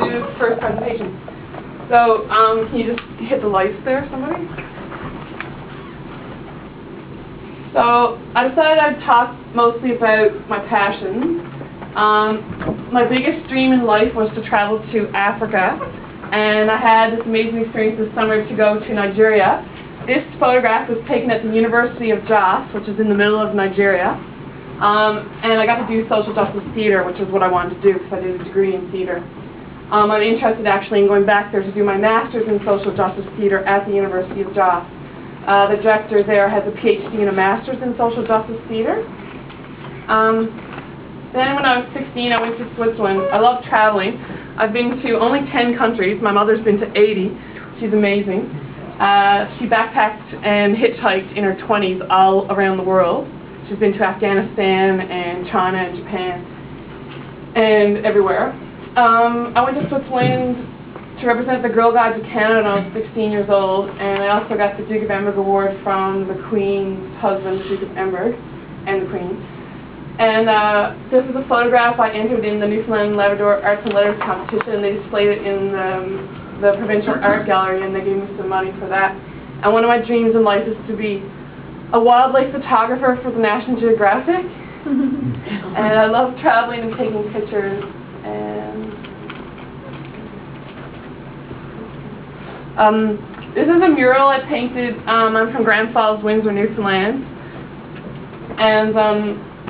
do the first presentation. So, can you just hit the lights there, somebody? So, I decided I'd talk mostly about my passions. My biggest dream in life was to travel to Africa, and I had this amazing experience this summer to go to Nigeria. This photograph was taken at the University of Jos, which is in the middle of Nigeria, and I got to do social justice theater, which is what I wanted to do because I did a degree in theater. I'm interested actually in going back there to do my master's in social justice theater at the University of Jos. The director there has a PhD and a master's in social justice theater. Then when I was 16, I went to Switzerland. I love traveling. I've been to only 10 countries. My mother's been to 80. She's amazing. She backpacked and hitchhiked in her 20s all around the world. She's been to Afghanistan and China and Japan and everywhere. I went to Switzerland to represent the Girl Guides of Canada when I was 16 years old, and I also got the Duke of Edinburgh Award from the Queen's husband, the Duke of Edinburgh, and the Queen. And this is a photograph I entered in the Newfoundland and Labrador Arts and Letters competition, and they displayed it in the Provincial Art Gallery, and they gave me some money for that. And one of my dreams in life is to be a wildlife photographer for the National Geographic. And I love traveling and taking pictures. And this is a mural I painted. I'm from Grand Falls, Windsor, Newfoundland. And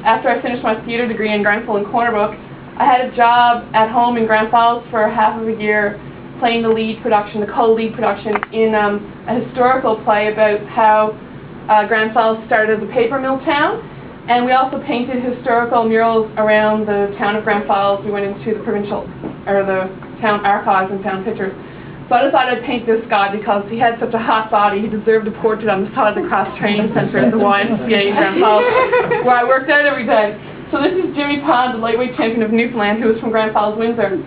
after I finished my theater degree in Grenfell and Corner Brook, I had a job at home in Grand Falls for half of a year playing the lead production, the co-lead production, in a historical play about how Grand Falls started as a paper mill town. And we also painted historical murals around the town of Grand Falls. We went into the provincial, or the town archives and found pictures. So I decided I'd paint this guy because he had such a hot body. He deserved a portrait on the side of the Cross Training Center at the YMCA in Grand Falls, where I worked out every day. So this is Jimmy Pond, the lightweight champion of Newfoundland, who was from Grand Falls, Windsor.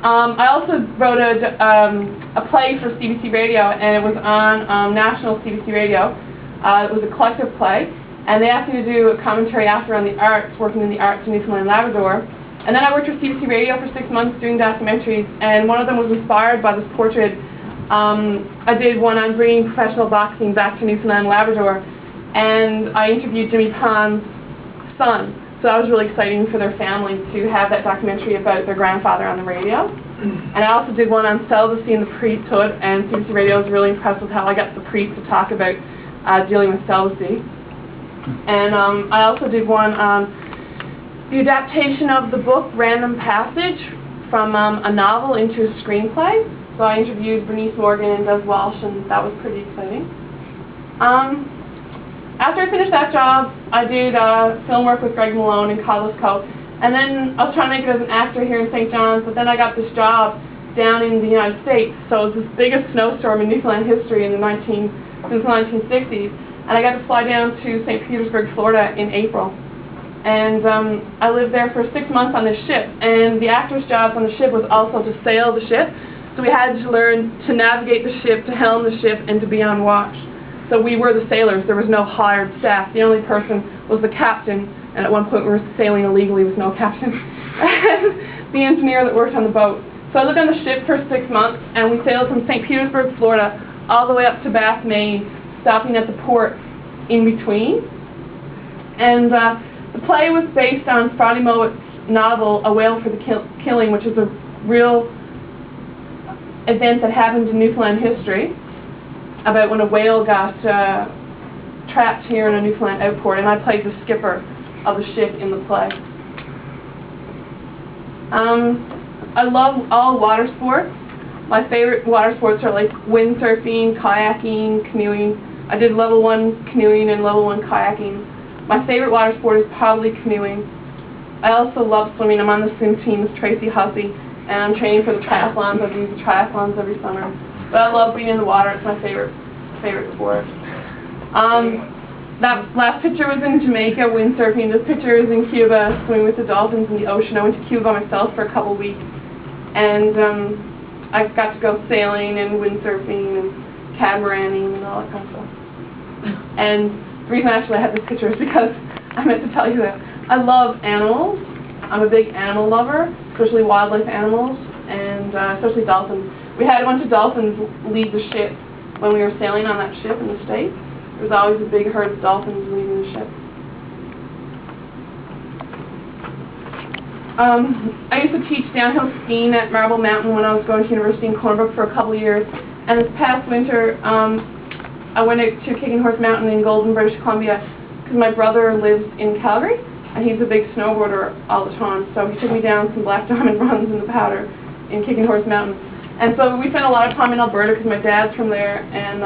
I also wrote a play for CBC Radio, and it was on national CBC Radio. It was a collective play, and they asked me to do a commentary after on the arts, working in the arts in Newfoundland and Labrador. And then I worked for CBC Radio for 6 months doing documentaries, and one of them was inspired by this portrait. I did one on bringing professional boxing back to Newfoundland and Labrador, and I interviewed Jimmy Pond's son. So that was really exciting for their family to have that documentary about their grandfather on the radio. And I also did one on celibacy and the priesthood, and CBC Radio was really impressed with how I got the priest to talk about dealing with celibacy. And I also did one on the adaptation of the book Random Passage from a novel into a screenplay. So I interviewed Bernice Morgan and Des Walsh, and that was pretty exciting. After I finished that job, I did film work with Greg Malone in Codless Cove. And then I was trying to make it as an actor here in St. John's, but then I got this job down in the United States. So it was the biggest snowstorm in Newfoundland history in since the 1960s. And I got to fly down to St. Petersburg, Florida in April. And I lived there for 6 months on this ship. And the actor's job on the ship was also to sail the ship. So we had to learn to navigate the ship, to helm the ship, and to be on watch. So we were the sailors. There was no hired staff. The only person was the captain. And at one point we were sailing illegally with no captain. And the engineer that worked on the boat. So I lived on the ship for 6 months, and we sailed from St. Petersburg, Florida, all the way up to Bath, Maine, stopping at the port in between. And the play was based on Friday Mowatt's novel, A Whale for the Killing, which is a real event that happened in Newfoundland history, about when a whale got trapped here in a Newfoundland outport, and I played the skipper of the ship in the play. I love all water sports. My favorite water sports are like windsurfing, kayaking, canoeing. I did level 1 canoeing and level 1 kayaking. My favorite water sport is probably canoeing. I also love swimming. I'm on the swim team with Tracy Hussey, and I'm training for the triathlons. I do the triathlons every summer. But I love being in the water. It's my favorite sport. That last picture was in Jamaica, windsurfing. This picture is in Cuba, swimming with the dolphins in the ocean. I went to Cuba by myself for a couple weeks, and I got to go sailing and windsurfing and catamaranning and all that kind of stuff. And the reason actually I have this picture is because I meant to tell you that I love animals. I'm a big animal lover, so especially wildlife animals, and especially dolphins. We had a bunch of dolphins leave the ship when we were sailing on that ship in the States. There was always a big herd of dolphins leaving the ship. I used to teach downhill skiing at Marble Mountain when I was going to university in Corner Brook for a couple of years. And this past winter, I went to Kicking Horse Mountain in Golden, British Columbia, because my brother lives in Calgary, and he's a big snowboarder all the time. So he took me down some Black Diamond runs in the Powder in Kicking Horse Mountain. And so we spent a lot of time in Alberta because my dad's from there, and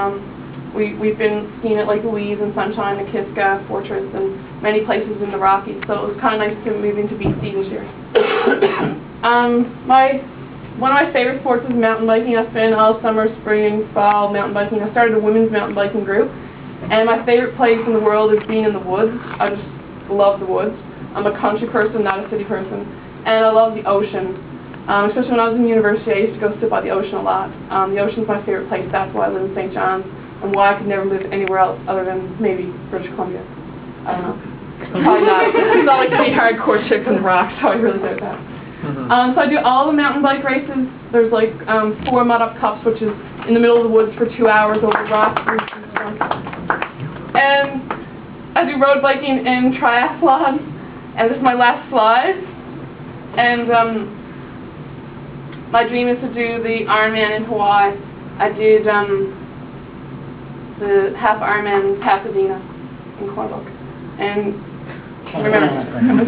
we've been skiing at Lake Louise and Sunshine, the Kiska, Fortress, and many places in the Rockies. So it was kind of nice to move into BC this year. One of my favorite sports is mountain biking. I've been all summer, spring, fall mountain biking. I started a women's mountain biking group, and my favorite place in the world is being in the woods. I just love the woods. I'm a country person, not a city person, and I love the ocean. Especially when I was in university, I used to go sit by the ocean a lot. The ocean's my favorite place. That's why I live in St. John's, and why I could never live anywhere else other than maybe British Columbia. I don't know. Probably not. It's not like any hardcore chicks and rocks, so I really doubt that. So I do all the mountain bike races. There's like 4 mud-up cups, which is in the middle of the woods for 2 hours over rocks and stuff. And I do road biking and triathlon. And this is my last slide. And my dream is to do the Ironman in Hawaii. I did the half Ironman in Pasadena in Corner Brook. And remember.